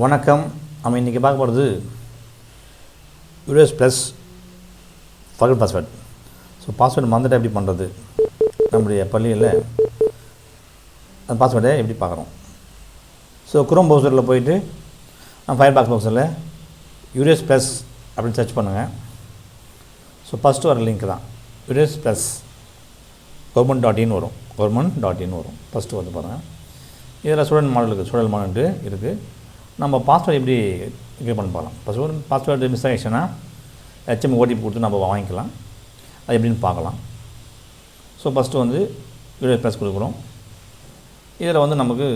வணக்கம். நம்ம இன்றைக்கி பார்க்க போகிறது US plus forgot password. So password மறந்துட்டு எப்படி பண்ணுறது, நம்முடைய பள்ளியில் அந்த பாஸ்வேர்டை எப்படி பார்க்குறோம். ஸோ குரோம் ப்ரௌசரில் போயிட்டு ஃபயர் பாக்ஸ் ப்ரௌசரில் யூஎஸ் ப்ளஸ் அப்படின்னு சர்ச் பண்ணுங்கள். ஸோ ஃபஸ்ட்டு வர லிங்க் தான் யூஎஸ் ப்ளஸ் government.in வரும். government.in வரும். ஃபஸ்ட்டு வந்து பாருங்கள். இதில் ஸ்டூடெண்ட் மாடல் இருக்குது, ஸ்டூடெண்ட் மாடல் இருக்குது. நம்ம பாஸ்வேர்டு எப்படி கிரியேட் பண்ணி பார்க்கலாம். பாஸ்வேர்டு மிஸ் ஆகிடுச்சுன்னா HM ஓடிபி கொடுத்து நம்ம வாங்கிக்கலாம். அது எப்படின்னு பார்க்கலாம். ஸோ ஃபஸ்ட்டு வந்து யூஎஸ் ப்ளஸ் கொடுக்குறோம். இதில் வந்து நமக்கு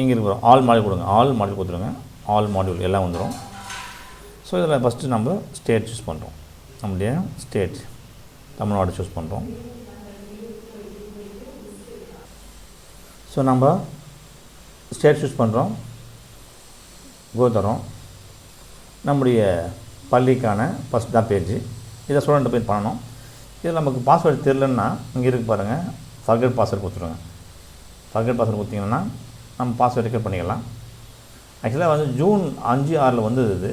இங்கே இருக்கிறோம் ஆல் மாடியூல் கொடுங்க. ஆல் மாடியூல் கொடுத்துருங்க. ஆல் மாடியூல் எல்லாம் வந்துடும். ஸோ இதில் ஃபஸ்ட்டு நம்ம ஸ்டேட் சூஸ் பண்ணுறோம். நம்முடைய ஸ்டேட் தமிழ்நாடு சூஸ் பண்ணுறோம். ஸோ நம்ம ஸ்டேட் சூஸ் பண்ணுறோம், தரோம். நம்முடைய பள்ளிக்கான ஃபஸ்ட் தான் பேஜ். இதை ஸ்டூடெண்ட்டை போய் பண்ணணும். இதில் நமக்கு பாஸ்வேர்டு தெரியலன்னா இங்கே இருக்குது பாருங்கள், ஃபர்கட் பாஸ்வேர்டு கொடுத்துருங்க. ஃபர்கட் பாஸ்வேர்டு கொடுத்தீங்கன்னா நம்ம பாஸ்வேர்டு ரெக்கார்ட் பண்ணிக்கலாம். ஆக்சுவலாக வந்து ஜூன் 5-6 வந்து இது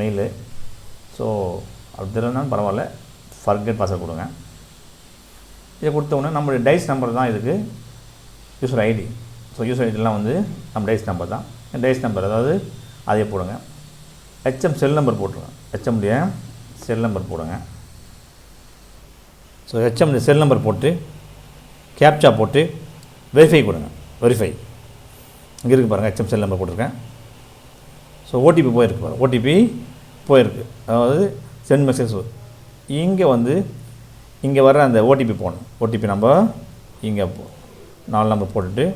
மெயிலு. ஸோ அது தெரியலனாலும் பரவாயில்ல, ஃபர்கட் பாஸ்வேர்டு கொடுங்க. இதை கொடுத்தோடனே நம்மளுடைய டைஸ் நம்பர் தான் இதுக்கு யூசர் ஐடி. ஸோ யூசர் ஐடிலாம் வந்து நம்ம டைஸ் நம்பர் தான். டைஸ் நம்பர் அதாவது அதே போடுங்க. HM செல் நம்பர் போட்டுருங்க. HMடைய செல் நம்பர் போடுங்க. ஸோ HM செல் நம்பர் போட்டு கேப்சா போட்டு வெரிஃபை கொடுங்க. வெரிஃபை இங்கே இருக்குது பாருங்கள், HM செல் நம்பர் போட்டிருக்கேன். ஸோ ஓடிபி போயிருக்கு பாருங்கள், ஓடிபி போயிருக்கு. அதாவது சென்ட் மெசேஜ் இங்கே வந்து இங்கே வர அந்த ஓடிபி போடணும். ஓடிபி நம்ம இங்கே 4 நம்பர் போட்டுட்டு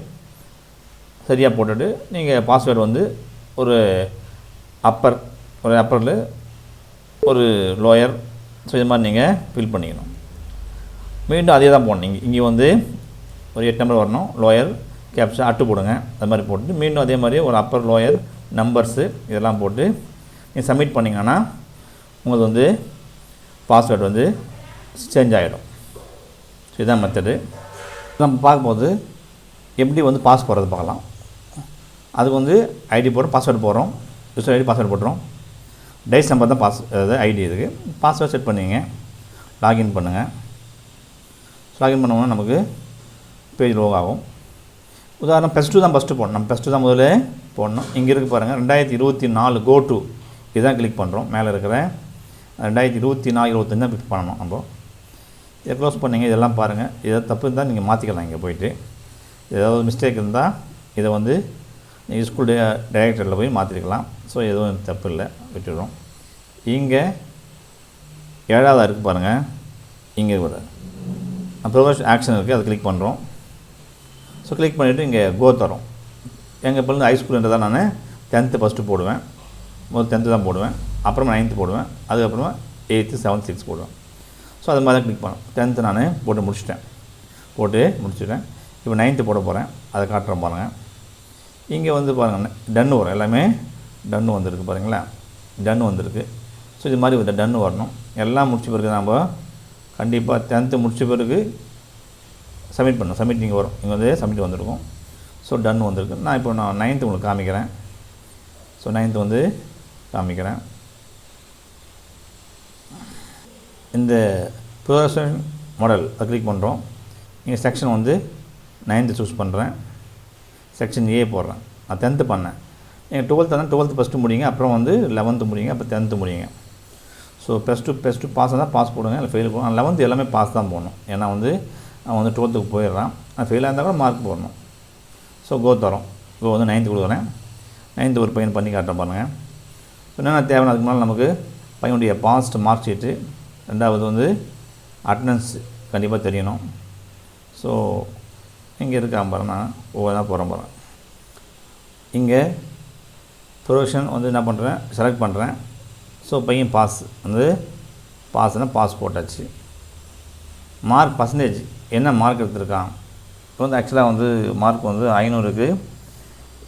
சரியாக போட்டுட்டு நீங்கள் பாஸ்வேர்டு வந்து ஒரு அப்பரில் ஒரு லோயர், ஸோ இது மாதிரி நீங்கள் ஃபில் பண்ணிக்கணும். மீண்டும் அதே தான் போடணும். இங்கே வந்து ஒரு 8 நம்பர் வரணும். லோயர் கேப்சா அட்டு போடுங்க. அது மாதிரி போட்டு மீண்டும் அதே மாதிரி ஒரு அப்பர் லோயர் நம்பர்ஸு இதெல்லாம் போட்டு நீங்கள் சப்மிட் பண்ணிங்கன்னா உங்களுக்கு வந்து பாஸ்வேர்டு வந்து சேஞ்ச் ஆகிடும். ஸோ இதுதான் மெத்தடு. நம்ம பார்க்கும்போது எப்படி வந்து பாஸ் போடுறது பார்க்கலாம். அதுக்கு வந்து ஐடி போடுறோம், பாஸ்வேர்டு போடுறோம். யூசர் ஐடி பாஸ்வேர்டு போட்டுறோம். டைஸ் நம்பர் தான் அதாவது ஐடி இருக்குது. பாஸ்வேர்டு செட் பண்ணிங்க, லாகின் பண்ணுங்கள். லாகின் பண்ணோம்னா நமக்கு பேஜ் லோக் ஆகும். உதாரணம் +2 தான் ஃபஸ்ட்டு போடணும். நம்ம +2 தான் முதல்ல போடணும். இங்கே இருக்குது பாருங்கள் 2024 கோ டு இதுதான் கிளிக் பண்ணுறோம். மேலே இருக்கிற 2024-25 தான் கிளிக் பண்ணணும். நம்ம இதை க்ளோஸ் பண்ணிங்க. இதெல்லாம் பாருங்கள், எதாவது தப்பு இருந்தால் நீங்கள் மாற்றிக்கலாம். இங்கே போய்ட்டு ஏதாவது மிஸ்டேக் இருந்தால் இதை வந்து நீங்கள் ஸ்கூல் டைரக்டரில் போய் மாற்றிருக்கலாம். ஸோ எதுவும் தப்பு இல்லை, விட்டுடுறோம். இங்கே 7வது இருக்குது பாருங்கள், இங்கே இருக்குது ப்ரோக்ரஸ் ஆக்ஷன் இருக்குது, அதை கிளிக் பண்ணுறோம். ஸோ கிளிக் பண்ணிவிட்டு இங்கே தரோம். எங்கள் இப்போ ஹைஸ்கூல்ன்றதான் நான் 10th ஃபஸ்ட்டு போடுவேன். முதல் 10th தான் போடுவேன், அப்புறமா 9th போடுவேன், அதுக்கப்புறமா 8th 7th 6th போடுவேன். ஸோ அது மாதிரி தான் கிளிக் பண்ணோம். 10th நான் போட்டு முடிச்சுட்டேன். இப்போ 9th போட போகிறேன், அதை காட்டுறேன் பாருங்கள். இங்கே வந்து பாருங்கள் டன்னு வரும். எல்லாமே டன்னு வந்துருக்கு பாருங்களா, டன்னு வந்திருக்கு. ஸோ இது மாதிரி ஒரு டன்னு வரணும். எல்லாம் முடிச்ச பிறகு நம்ம கண்டிப்பாக 10th முடிச்ச பிறகு சப்மிட் பண்ணணும். சப்மிட் இங்கே வரும், இங்கே வந்து சப்மிட் வந்திருக்கும். ஸோ டன்னு வந்திருக்கு. நான் இப்போ 9th உங்களுக்கு காமிக்கிறேன். ஸோ 9th வந்து காமிக்கிறேன். இந்த ப்ரொஃபஷனல் மாடல் அதை கிளிக் பண்ணுறோம். இங்கே செக்ஷன் வந்து 9th சூஸ் பண்ணுறேன். செக்ஷன் A போடுறேன். நான் 10th பண்ணேன். நீங்கள் 12th தான் 12th ஃபஸ்ட்டு முடியுங்க, அப்புறம் வந்து 11th முடியுங்க, அப்புறம் 10th முடியுங்க. ஸோ +2 பாஸ் தான் பாஸ் போடுங்க, இல்லை ஃபெயில் போடணும். 11th எல்லாமே பாஸ் தான் போடணும். ஏன்னா வந்து அவன் வந்து 12th போயிடுறான். ஃபெயிலாக இருந்தால் கூட மார்க் போடணும். ஸோ தரோம். வந்து 9th கொடுக்குறேன். 9th ஒரு பையன் பண்ணி காட்டுறேன் பாருங்கள். ஸோ என்னென்ன தேவைன்னு அதுக்கு முன்னால் நமக்கு பையனுடைய பாஸ்ட் மார்க் ஷீட்டு, 2வது வந்து அட்டண்டன்ஸ் கண்டிப்பாக தெரியணும். ஸோ இங்கே இருக்க பாருங்க, நான் ஒவ்வொன்றா போகிறேன். இங்கே ப்ரொஃபஷன் வந்து என்ன பண்ணுறேன், செலக்ட் பண்ணுறேன். ஸோ பையன் பாஸ் வந்து பாஸ்னால் பாஸ் போட்டாச்சு. மார்க் பர்சன்டேஜ் என்ன மார்க் எடுத்திருக்கான். இப்போ வந்து ஆக்சுவலாக வந்து மார்க் வந்து 500க்கு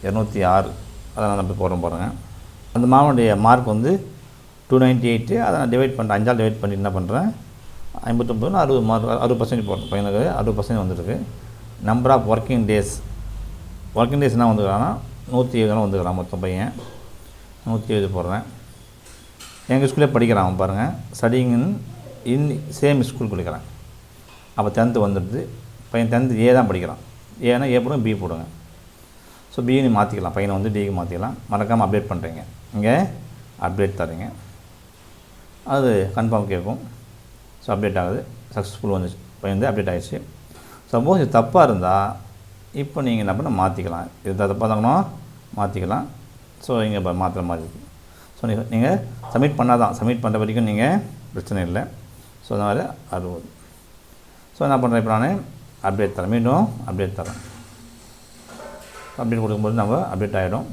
206, அதை நான் போய் போடுறேன் பாருங்கள். அந்த மாவனுடைய மார்க் வந்து 298. அதை நான் டிவைட் பண்ணுறேன், 5ஆல் டிவைட் பண்ணி என்ன பண்ணுறேன், 59 60 மார்க் 60% போடணும். பையனுக்கு 60% வந்துருக்கு. Number of working days working days என்ன வந்துக்கிறான்னா 170 வந்துக்கிறான் மொத்தம் பையன். 170 போடுறேன். எங்கள் ஸ்கூல்லே படிக்கிறான் அவன் பாருங்கள். ஸ்டடிங் இன் சேம் ஸ்கூல் படிக்கிறான். அப்போ 10th வந்துடுது. பையன் 10th ஏ தான் படிக்கிறான். ஏன்னா ஏ போடுங்க, பி போடுங்க. ஸோ பின்னு மாற்றிக்கலாம், பையனை வந்து டிக்கு மாற்றிக்கலாம். மறக்காமல் அப்டேட் பண்ணுறீங்க, இங்கே அப்டேட் தரீங்க, அது கன்ஃபார்ம் கேட்கும். ஸோ அப்டேட் ஆகுது, சக்ஸஸ்ஃபுல் வந்துச்சு, பையன் வந்து அப்டேட் ஆகிடுச்சு. சப்போஸ் இது தப்பாக இருந்தால் இப்போ நீங்கள் என்ன பண்ண மாற்றிக்கலாம். இது தப்பாக இருந்தாங்கன்னா மாற்றிக்கலாம். ஸோ இங்கே இப்போ மாற்றுற மாதிரி இருக்குது. ஸோ நீங்கள் சப்மிட் பண்ணால் தான், சப்மிட் பண்ணுற வரைக்கும் நீங்கள் பிரச்சனை இல்லை. ஸோ அதனால் 60. ஸோ என்ன பண்ணுறேன், இப்போ நான் அப்டேட் தரேன், மீண்டும் அப்டேட் தரேன். அப்டேட் கொடுக்கும்போது நம்ம அப்டேட் ஆகிடும்,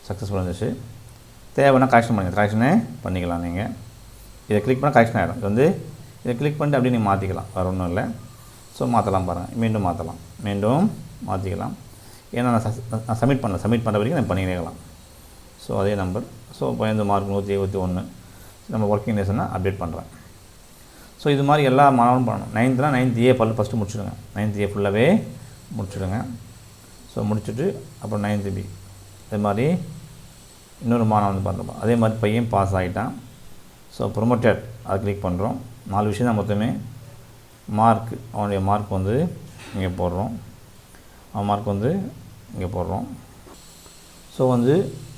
சக்ஸஸ்ஃபுல் வந்துச்சு. தேவைன்னா கரெக்ஷன் பண்ணுங்கள், கரெக்ஷனே பண்ணிக்கலாம். நீங்கள் இதை கிளிக் பண்ணால் கரெக்ஷன் ஆகிடும். இது வந்து இதை கிளிக் பண்ணிட்டு அப்படியே நீங்கள் மாற்றிக்கலாம், வேறு ஒன்றும் இல்லை. ஸோ மாற்றலாம் பாருங்கள், மீண்டும் மாற்றலாம், மீண்டும் மாற்றிக்கலாம். ஏன்னா நான் சப்மிட் பண்ணல, சப்மிட் பண்ணுற வரைக்கும் நான் பண்ணிக்கலாம். ஸோ அதே நம்பர். ஸோ இப்போ இந்த மார்க் 171 நம்ம ஒர்க்கிங் டேஸ்னால் அப்டேட் பண்ணுறேன். ஸோ இது மாதிரி எல்லா மாணவனும் பண்ணணும். 9th ஏ ஃபஸ்ட்டு முடிச்சுடுங்க. 9th ஏ ஃபுல்லாகவே முடிச்சுடுங்க. ஸோ முடிச்சுட்டு அப்புறம் 9th பி இது மாதிரி இன்னொரு மாணவன் வந்து பண்ணுறோம். அதே மாதிரி பையன் பாஸ் ஆகிட்டான். ஸோ ப்ரொமோட்டட் அதை கிளிக் பண்ணுறோம். 4 விஷயம் தான் மொத்தமே. மார்க், அவனுடைய மார்க் வந்து இங்கே போடுறோம், அவன் மார்க் வந்து இங்கே போடுறோம். ஸோ வந்து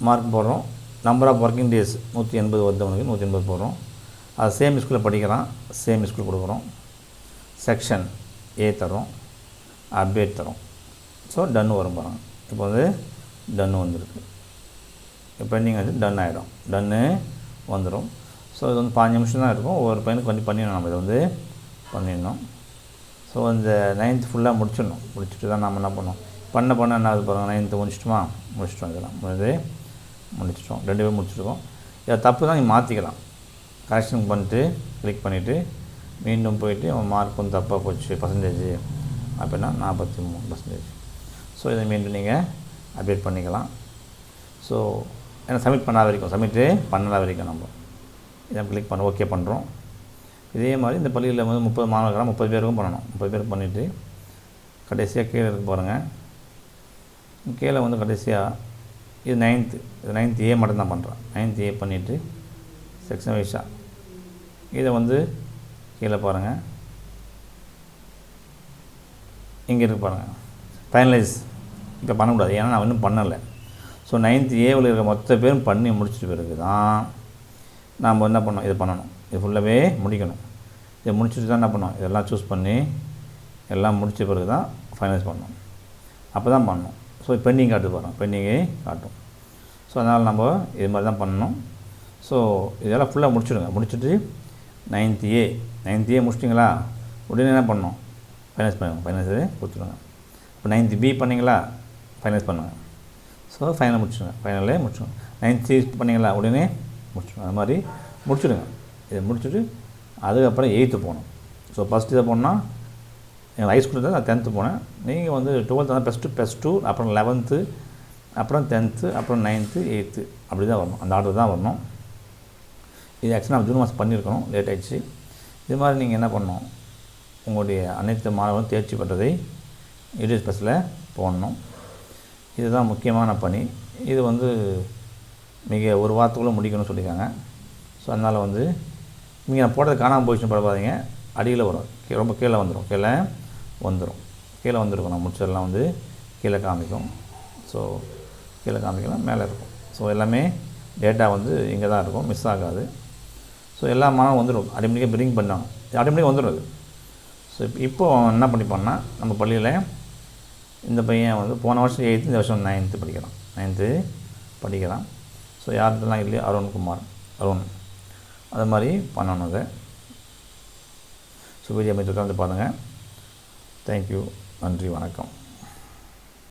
மார்க் போடுறோம். நம்பர் ஆஃப் ஒர்க்கிங் டேஸ் 180 வந்தவனுக்கு 180 போடுறோம். அது சேம் ஸ்கூலில் படிக்கிறான், சேம் ஸ்கூல் கொடுக்குறோம். செக்ஷன் ஏ தரோம், அப்டேட் தரோம். ஸோ டன்னு வரும் பாருங்க. இப்போ வந்து டன்னு வந்துருக்கு. இப்போ நீங்கள் வந்து டன் ஆகிடும், டன்னு வந்துடும். ஸோ இது வந்து 5 நிமிஷம் தான் இருக்கும். ஒவ்வொரு பையனுக்கு வந்து பண்ணிடணும், நம்ம இதை வந்து பண்ணிடணும். ஸோ இந்த 9th ஃபுல்லாக முடிச்சிடணும். முடிச்சுட்டு தான் நம்ம என்ன பண்ணோம், பண்ண என்ன அது பாருங்கள். 9th முடிச்சிட்டோம், இதெல்லாம் முடிச்சிட்டோம். 2 பேரும் முடிச்சிருக்கோம். இதை தப்பு தான் நீங்கள் மாற்றிக்கலாம். கரெக்ஷன் பண்ணிட்டு கிளிக் பண்ணிவிட்டு மீண்டும் போயிட்டு அவன் மார்க் வந்து தப்பாக போச்சு பர்சன்டேஜ் அப்படின்னா 43%. ஸோ இதை மீண்டும் நீங்கள் அப்டேட் பண்ணிக்கலாம். ஸோ ஏன்னா சப்மிட் பண்ணாத வரைக்கும், சப்மிட்டு பண்ணாத வரைக்கும் நம்ம இதை கிளிக் பண்ண ஓகே பண்ணுறோம். இதே மாதிரி இந்த பள்ளியில் வந்து 30 மாணவர்களாக 30 பேருக்கும் பண்ணணும். 30 பேருக்கு பண்ணிவிட்டு கடைசியாக கீழே இருக்கு பாருங்கள். கீழே வந்து கடைசியாக இது 9th ஏ மட்டும்தான் பண்ணுறேன். 9th ஏ பண்ணிவிட்டு செக்ஷன் வைஸாக இதை வந்து கீழே பாருங்கள், இங்கே இருக்கு பாருங்கள், ஃபைனலைஸ். இப்போ பண்ணக்கூடாது, ஏன்னா நான் இன்னும் பண்ணலை. ஸோ 9th ஏவில் இருக்கிற மொத்த பேரும் பண்ணி முடிச்சிட்டு பிறகு தான் நாம் என்ன பண்ணோம், இதை பண்ணணும். இது ஃபுல்லாகவே முடிக்கணும். இதை முடிச்சுட்டு தான் என்ன பண்ணோம், இதெல்லாம் சூஸ் பண்ணி எல்லாம் முடித்த பிறகு தான் ஃபைனலைஸ் பண்ணணும். அப்போ தான் பண்ணணும். ஸோ பெண்டிங் காட்டு பாருங்கள், பெண்டிங்கே காட்டும். ஸோ அதனால் நம்ம இது மாதிரி தான் பண்ணணும். ஸோ இதெல்லாம் ஃபுல்லாக முடிச்சுடுங்க. முடிச்சுட்டு 9th ஏ முடிச்சிட்டிங்களா, உடனே என்ன பண்ணணும், ஃபைனலைஸ் பண்ணுங்கள். ஃபைனலைஸு கொடுத்துடுங்க. இப்போ 9th பி பண்ணிங்களா, ஃபைனலைஸ் பண்ணுங்கள். ஸோ ஃபைனல் முடிச்சுடுங்க, ஃபைனலே முடிச்சுடுங்க. 9th சி பண்ணிங்களா, உடனே முடிச்சுடுங்க. அது மாதிரி முடிச்சுடுங்க. இதை முடிச்சுட்டு அதுக்கப்புறம் 8th போகணும். ஸோ ஃபஸ்ட்டு இதை போனால் எங்கள் ஹை ஸ்கூலில் தான் நான் 10th போனேன். நீங்கள் வந்து 12th தான் +2 அப்புறம் 11th அப்புறம் 10th அப்புறம் 9th 8th அப்படி தான் வரணும். அந்த ஆர்டர் தான் வரணும். இது ஆக்சுவலாக நான் ஜூன் மாதம் பண்ணியிருக்கணும், லேட் ஆகிடுச்சு. இது மாதிரி நீங்கள் என்ன பண்ணணும், உங்களுடைய அனைத்து மாணவர்களும் தேர்ச்சி பெற்றதை யூடிஎஸ் பஸ்ஸில் போடணும். இதுதான் முக்கியமான பணி. இது வந்து மிக ஒரு வாரத்துக்குள்ளே முடிக்கணும்னு சொல்லியிருக்காங்க. ஸோ அதனால் வந்து நீங்கள் நான் போடுறது காணாமல் போயிடுச்சுன்னு பரவாதீங்க, அடியில் வரும், ரொம்ப கீழே வந்துடும், கீழே வந்துருக்கும். நான் முடிச்சதெல்லாம் வந்து கீழே காமிக்கும். ஸோ கீழே காமிக்கலாம், மேலே இருக்கும். ஸோ எல்லாமே டேட்டா வந்து இங்கே தான் இருக்கும், மிஸ் ஆகாது. ஸோ எல்லா மாணவரும் வந்துடும், ஆட்டோமேட்டிக்காக பிரிங் பண்ணாங்க, ஆட்டோமேட்டிக்காக வந்துடும் அது. ஸோ இப்போ என்ன பண்ணிப்பான்னா, நம்ம பள்ளியில் இந்த பையன் வந்து போன வருஷம் 8th, இந்த வருஷம் 9th படிக்கிறான். ஸோ யார்கிட்டலாம் இல்லையோ அருண் அது மாதிரி பண்ணணும் அதை. ஸோ வீடியோ அமைத்து வந்து பாருங்கள். தேங்க்யூ, நன்றி, வணக்கம்.